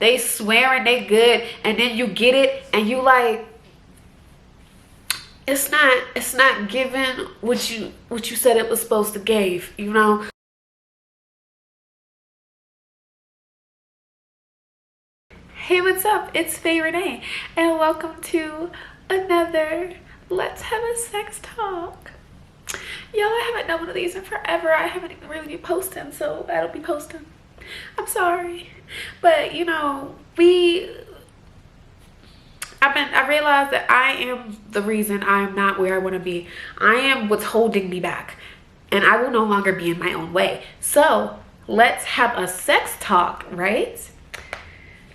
They swearing they good, and then you get it and you like, it's not giving what you said it was supposed to give, you know? Hey, what's up? It's Faye Renee, and welcome to another Let's Have a Sex Talk. Y'all, I haven't done one of these in forever. I haven't even really been posting, so I don't be posting. I'm sorry. But, you know, I realized that I am the reason I am not where I want to be. I am what's holding me back, and I will no longer be in my own way. So let's have a sex talk, right?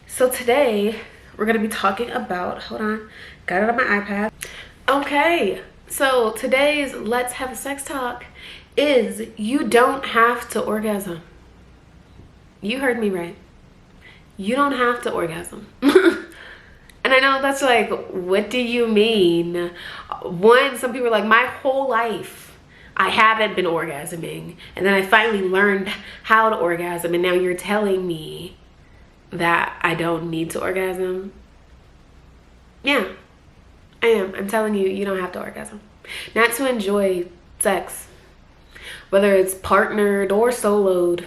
So today we're going to be talking about, hold on, got it on my iPad. Okay, so today's let's have a sex talk is you don't have to orgasm. You heard me right. You don't have to orgasm. And I know that's like, what do you mean? One, some people are like, my whole life I haven't been orgasming, and then I finally learned how to orgasm, and now you're telling me that I don't need to orgasm. Yeah, I am. I'm telling you, you don't have to orgasm. Not to enjoy sex, whether it's partnered or soloed.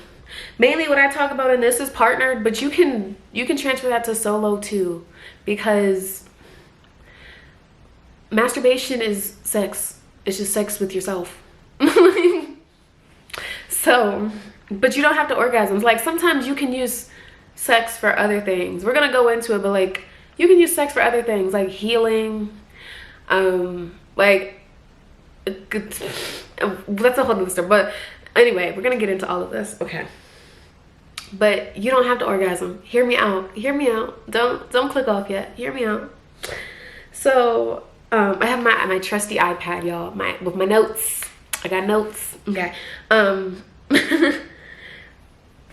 Mainly what I talk about in this is partnered, but you can transfer that to solo too, because masturbation is sex. It's just sex with yourself. So, but you don't have to orgasm. Like, sometimes you can use sex for other things. We're gonna go into it, but like, you can use sex for other things, like healing, like, that's a whole other story. But anyway, we're gonna get into all of this. Okay, but you don't have to orgasm. Hear me out. Hear me out. Don't click off yet. Hear me out. So I have my trusty iPad, y'all, with my notes. I got notes. Okay.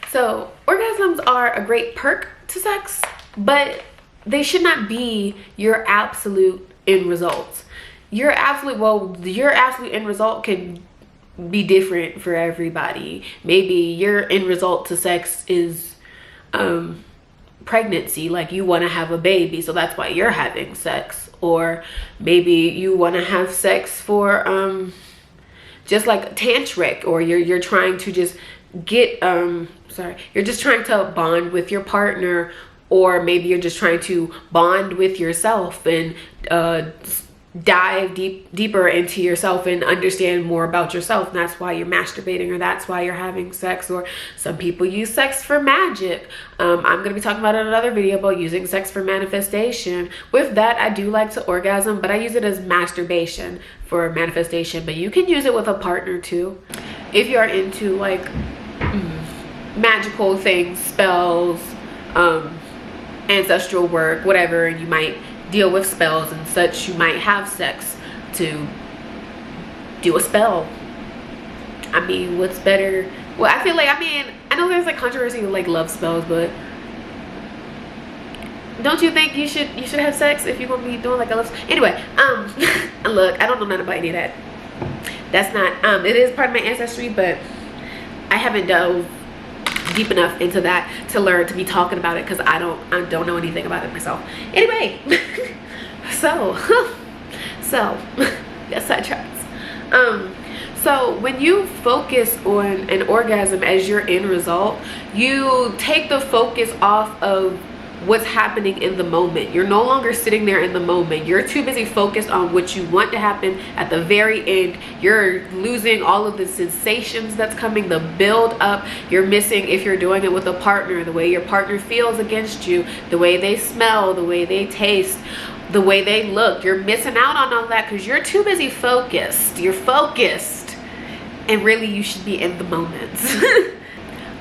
So orgasms are a great perk to sex, but they should not be your absolute end result. Your absolute end result can be different for everybody. Maybe your end result to sex is pregnancy, like you want to have a baby, so that's why you're having sex. Or maybe you want to have sex for just like tantric, or you're trying to just get you're just trying to bond with your partner, or maybe you're just trying to bond with yourself and dive deeper into yourself and understand more about yourself, and that's why you're masturbating, or that's why you're having sex. Or some people use sex for magic. I'm going to be talking about in another video about using sex for manifestation. With that, I do like to orgasm, but I use it as masturbation for manifestation. But you can use it with a partner too, if you are into like magical things, spells, ancestral work, whatever, and you might deal with spells and such. You might have sex to do a spell. I mean, what's better? Well, I feel like, I know there's like controversy with like love spells, but don't you think you should have sex if you're gonna be doing like a love spell? Anyway, look, I don't know nothing about any of that. That's not it is part of my ancestry, but I haven't dove deep enough into that to learn to be talking about it, because I don't know anything about it myself. Anyway, so yes, sidetracks. So when you focus on an orgasm as your end result, you take the focus off of what's happening in the moment. You're no longer sitting there in the moment. You're too busy focused on what you want to happen at the very end. You're losing all of the sensations that's coming, the build up. You're missing, if you're doing it with a partner, the way your partner feels against you, the way they smell, the way they taste, the way they look. You're missing out on all that because you're too busy focused. You're focused, and really you should be in the moment.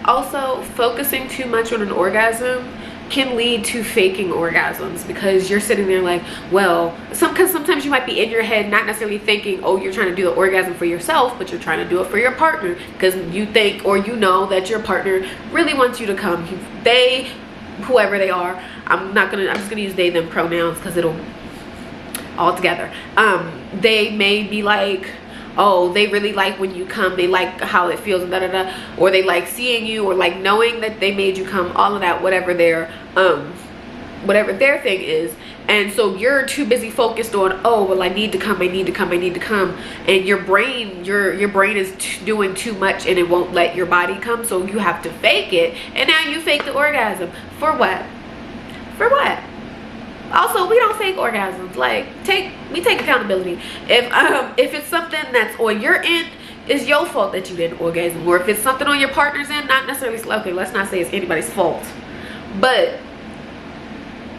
Also, focusing too much on an orgasm can lead to faking orgasms, because you're sitting there like, well, because sometimes you might be in your head not necessarily thinking, oh, you're trying to do the orgasm for yourself, but you're trying to do it for your partner, because you think, or you know, that your partner really wants you to come. They, whoever they are, I'm just gonna use they them pronouns because it'll all together. They may be like, oh, they really like when you come, they like how it feels, da da da, or they like seeing you, or like knowing that they made you come, all of that, whatever their whatever their thing is. And so you're too busy focused on, oh well, I need to come, and your brain is doing too much and it won't let your body come, so you have to fake it. And now you fake the orgasm for what? Also, we don't fake orgasms. Like, we take accountability. If it's something that's on your end, it's your fault that you didn't orgasm. Or if it's something on your partner's end, not necessarily, okay, let's not say it's anybody's fault, but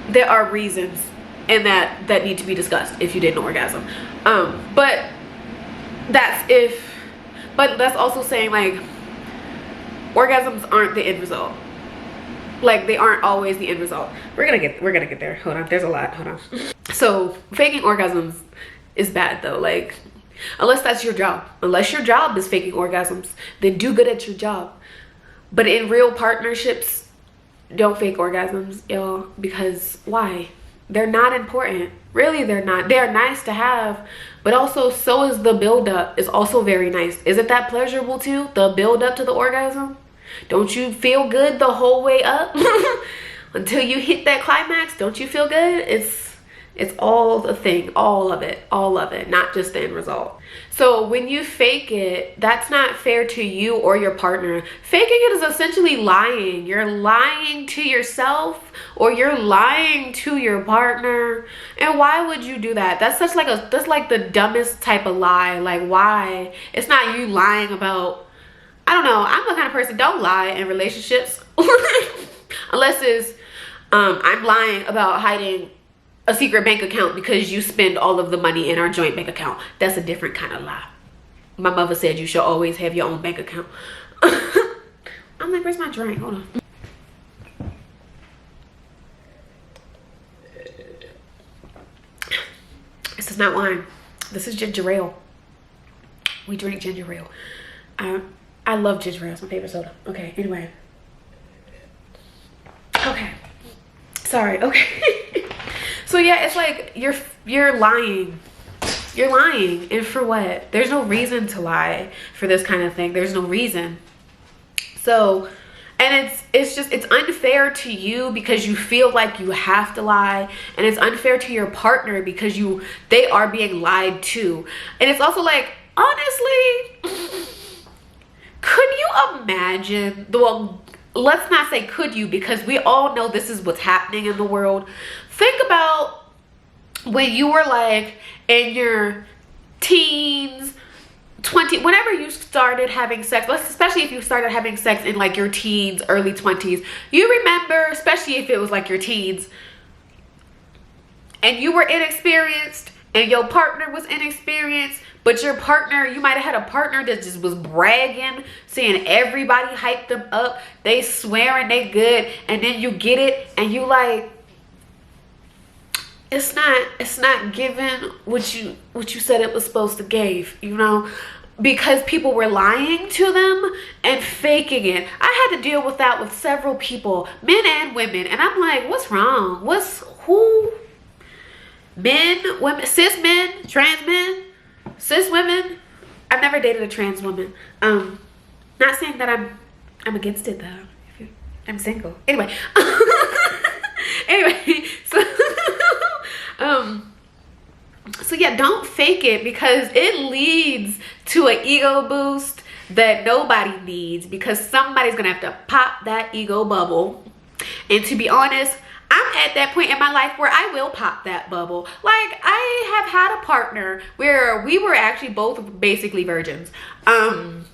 there are reasons and that need to be discussed if you didn't orgasm. But that's also saying, like, orgasms aren't the end result. Like, they aren't always the end result. We're gonna get there. Hold on, there's a lot. Hold on. So faking orgasms is bad though. Like, unless that's your job. Unless your job is faking orgasms, then do good at your job. But in real partnerships, don't fake orgasms, y'all, because why? They're not important. Really, they're not. They're nice to have, but also so is the build-up. Is also very nice. Isn't that pleasurable too? The build-up to the orgasm? Don't you feel good the whole way up? Until you hit that climax, don't you feel good? It's all the thing, all of it, not just the end result. So when you fake it, that's not fair to you or your partner. Faking it is essentially lying. You're lying to yourself, or you're lying to your partner. And why would you do that? That's like the dumbest type of lie. Like, why? It's not you lying about, I don't know. I'm the kind of person, don't lie in relationships. Unless it's, I'm lying about hiding a secret bank account because you spend all of the money in our joint bank account. That's a different kind of lie. My mother said you should always have your own bank account. I'm like, where's my drink? Hold on. This is not wine. This is ginger ale. We drink ginger ale. I love ginger ale. It's my favorite soda. Okay, anyway. Okay. Sorry, okay. So yeah, it's like you're lying. You're lying. And for what? There's no reason to lie for this kind of thing. There's no reason. So, and it's unfair to you because you feel like you have to lie, and it's unfair to your partner because they are being lied to. And it's also like, honestly, could you imagine, well, let's not say could you, because we all know this is what's happening in the world. Think about when you were like in your teens, 20, whenever you started having sex, especially if you started having sex in like your teens, early 20s, you remember, especially if it was like your teens, and you were inexperienced and your partner was inexperienced, but your partner, you might have had a partner that just was bragging, saying everybody hyped them up, they swearing they good, and then you get it and you like, it's not giving what you said it was supposed to give, you know, because people were lying to them and faking it. I had to deal with that with several people, men and women, and I'm like, what's wrong? Who? Men, women, cis men, trans men, cis women. I've never dated a trans woman. Not saying that I'm against it though. I'm single. Anyway. Anyway, so yeah, don't fake it, because it leads to an ego boost that nobody needs, because somebody's gonna have to pop that ego bubble. And to be honest, I'm at that point in my life where I will pop that bubble. Like, I have had a partner where we were actually both basically virgins, and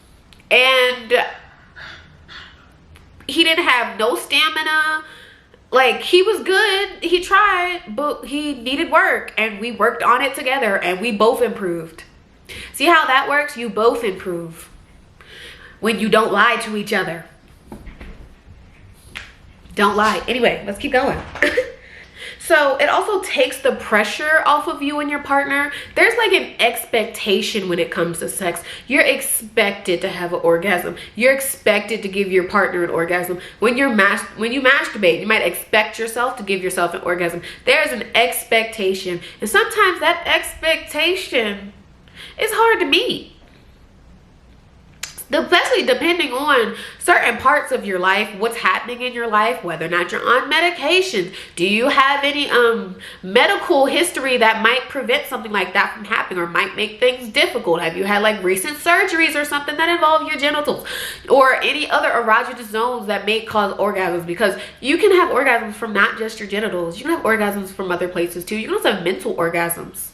he didn't have no stamina. Like, he was good, he tried, but he needed work, and we worked on it together, and we both improved. See how that works? You both improve when you don't lie to each other. Don't lie. Anyway, let's keep going. So it also takes the pressure off of you and your partner. There's like an expectation when it comes to sex. You're expected to have an orgasm. You're expected to give your partner an orgasm. When you masturbate, you might expect yourself to give yourself an orgasm. There's an expectation. And sometimes that expectation is hard to meet. especially depending on certain parts of your life, what's happening in your life, whether or not you're on medication. Do you have any medical history that might prevent something like that from happening or might make things difficult? Have you had like recent surgeries or something that involve your genitals or any other erogenous zones that may cause orgasms? Because you can have orgasms from not just your genitals, you can have orgasms from other places too. You can also have mental orgasms.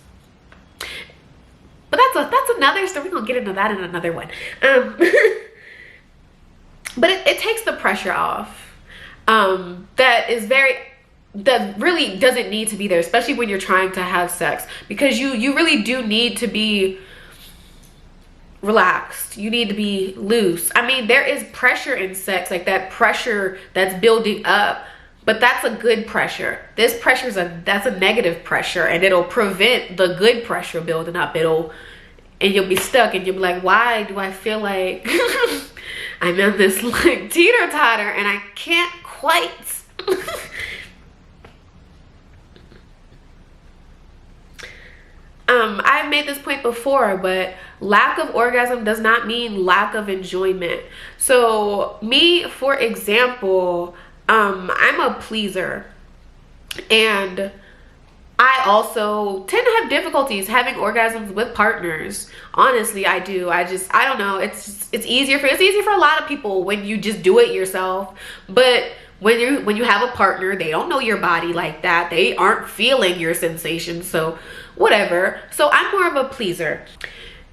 But that's another story. We're gonna get into that in another one. But it takes the pressure off. That really doesn't need to be there, especially when you're trying to have sex, because you really do need to be relaxed. You need to be loose. I mean, there is pressure in sex, like that pressure that's building up. But that's a good pressure. This pressure that's a negative pressure, and it'll prevent the good pressure building up. And you'll be stuck, and you'll be like, why do I feel like I'm in this like teeter-totter and I can't quite. I've made this point before, but lack of orgasm does not mean lack of enjoyment. So me, for example, I'm a pleaser, and I also tend to have difficulties having orgasms with partners. Honestly, I do. I don't know. It's easier for a lot of people when you just do it yourself. But when you have a partner, they don't know your body like that. They aren't feeling your sensations. So whatever. So I'm more of a pleaser.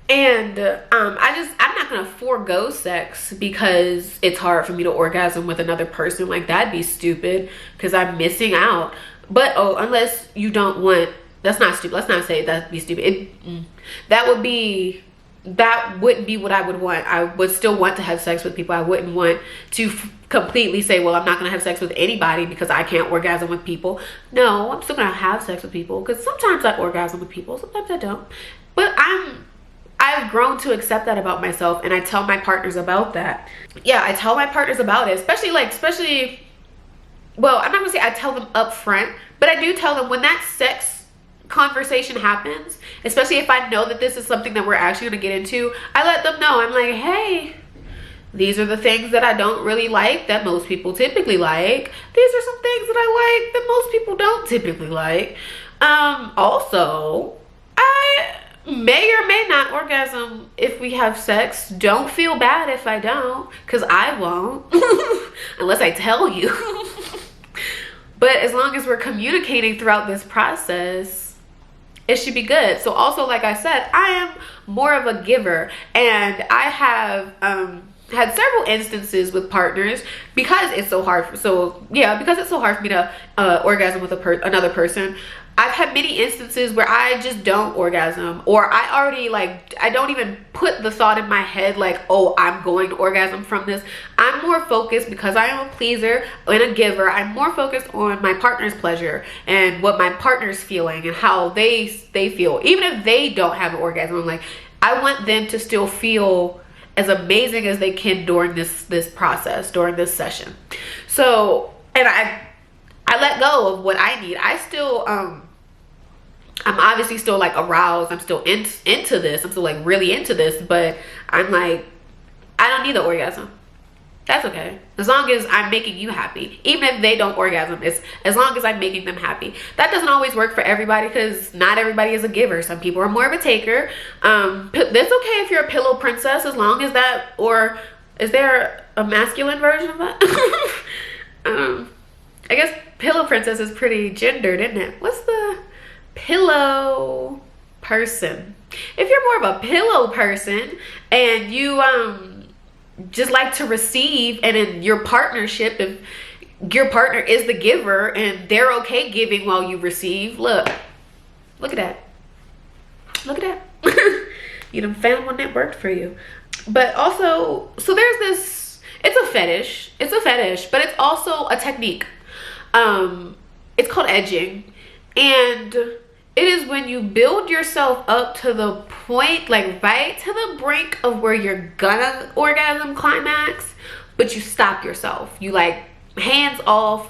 And I'm not gonna forego sex because it's hard for me to orgasm with another person. Like, that'd be stupid, because I'm missing out. But unless you don't want, that's not stupid. Let's not say that'd be stupid. That wouldn't be what I would want. I would still want to have sex with people. I wouldn't want to completely say, well, I'm not gonna have sex with anybody because I can't orgasm with people. No, I'm still gonna have sex with people, because sometimes I orgasm with people, sometimes I don't. But I've grown to accept that about myself, and I tell my partners about that. Yeah, I tell my partners about it, especially, well, I'm not gonna say I tell them up front, but I do tell them when that sex conversation happens, especially if I know that this is something that we're actually gonna get into. I let them know. I'm like, hey, these are the things that I don't really like that most people typically like. These are some things that I like that most people don't typically like. Also, I may or may not orgasm if we have sex. Don't feel bad if I don't, because I won't unless I tell you. But as long as we're communicating throughout this process, it should be good. So also, like I said, I am more of a giver, and I have had several instances with partners, because it's so hard because it's so hard for me to orgasm with another person. I've had many instances where I just don't orgasm, or I don't even put the thought in my head like, oh, I'm going to orgasm from this. I'm more focused, because I am a pleaser and a giver. I'm more focused on my partner's pleasure and what my partner's feeling and how they feel. Even if they don't have an orgasm, I'm like, I want them to still feel as amazing as they can during this process, during this session. So, and I let go of what I need. I still I'm obviously still like aroused. I'm still into this. I'm still like really into this, but I'm like, I don't need the orgasm. That's okay. As long as I'm making you happy. Even if they don't orgasm, it's as long as I'm making them happy. That doesn't always work for everybody, because not everybody is a giver. Some people are more of a taker. That's okay if you're a pillow princess, as long as that, or is there a masculine version of that? I guess pillow princess is pretty gendered, isn't it? What's the pillow person? If you're more of a pillow person and you just like to receive, and in your partnership, if your partner is the giver and they're okay giving while you receive, look at that. Look at that. You done found one that worked for you. But also, so there's this, it's a fetish, but it's also a technique. It's called edging, and it is when you build yourself up to the point, like right to the brink of where you're gonna orgasm climax, but you stop yourself. You like hands off,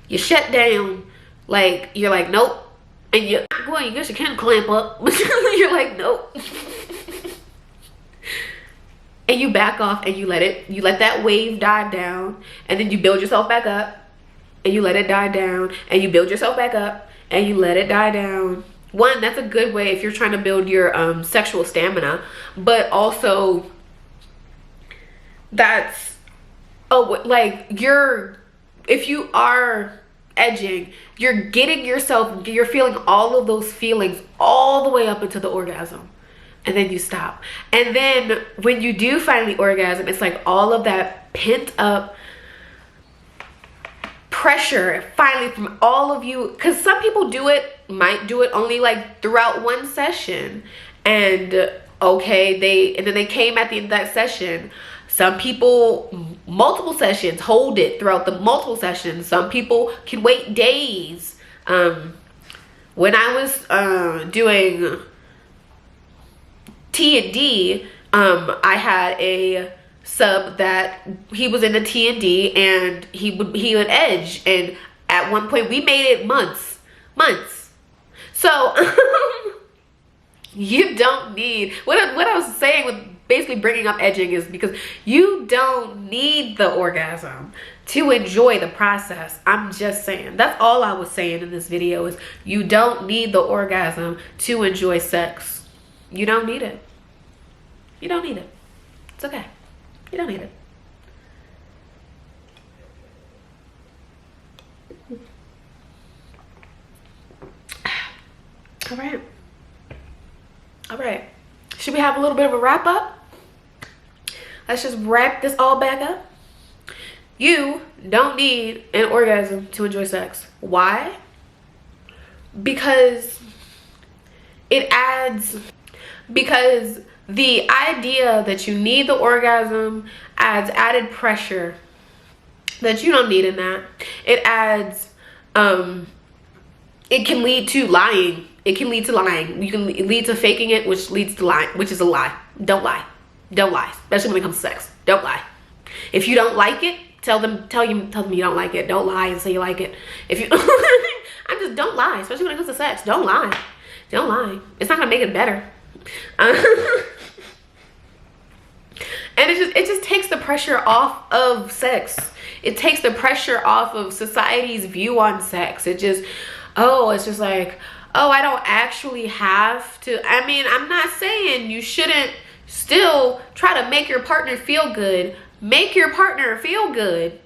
you shut down, like you're like, nope. And you're going, you guess you can clamp up, but you're like, nope. and you back off and you let that wave die down, and then you build yourself back up and you let it die down, and you build yourself back up and you let it die down. One, that's a good way if you're trying to build your sexual stamina, but also that's like if you are edging, you're feeling all of those feelings all the way up into the orgasm, and then you stop. And then when you do finally orgasm, it's like all of that pent up pressure finally from all of you, because some people might do it only like throughout one session, and okay, and then they came at the end of that session. Some people multiple sessions, hold it throughout the multiple sessions. Some people can wait days. When I was doing T&D, I had a sub that he was in the T&D, and he would edge, and at one point we made it months. So you don't need what I was saying with basically bringing up edging is because you don't need the orgasm to enjoy the process. I'm just saying, that's all I was saying in this video, is you don't need the orgasm to enjoy sex. You don't need it. You don't need it. It's okay. You don't need it. All right. Should we have a little bit of a wrap up? Let's just wrap this all back up. You don't need an orgasm to enjoy sex. Why? Because the idea that you need the orgasm adds added pressure that you don't need in that. It adds, it can lead to lying. It can lead to lying. You can lead to faking it, which leads to lying, which is a lie. Don't lie. Don't lie, especially when it comes to sex. Don't lie. If you don't like it, tell them you don't like it. Don't lie and say you like it. If you, don't lie, especially when it comes to sex. Don't lie. Don't lie. It's not gonna make it better. And it just takes the pressure off of sex. It takes the pressure off of society's view on sex. It's just like, oh, I don't actually have to. I mean, I'm not saying you shouldn't still try to make your partner feel good. Make your partner feel good.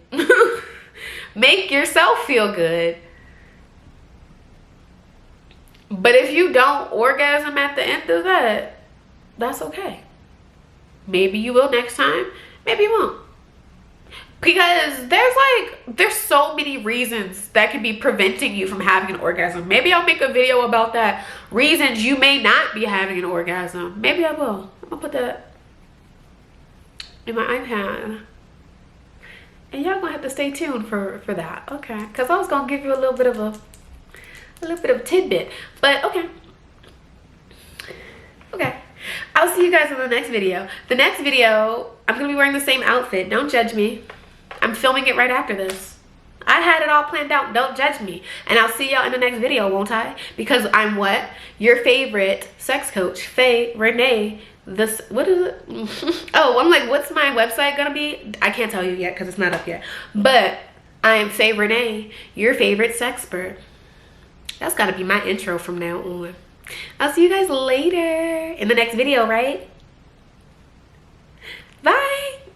Make yourself feel good. But if you don't orgasm at the end of that, that's okay. Maybe you will next time. Maybe you won't. Because there's so many reasons that can be preventing you from having an orgasm. Maybe I'll make a video about that. Reasons you may not be having an orgasm. Maybe I will. I'm gonna put that in my iPad. And y'all gonna have to stay tuned for that. Okay. Because I was gonna give you a little bit of tidbit. But okay. Okay. I'll see you guys in the next video. The next video, I'm gonna be wearing the same outfit. Don't judge me. I'm filming it right after this. I had it all planned out. Don't judge me. And I'll see y'all in the next video, won't I? Because I'm what? Your favorite sex coach, Faye Renee. What is it? Oh, I'm like, what's my website gonna be? I can't tell you yet because it's not up yet. But I am Faye Renee, your favorite sexpert. That's gotta be my intro from now on. I'll see you guys later in the next video, right? Bye.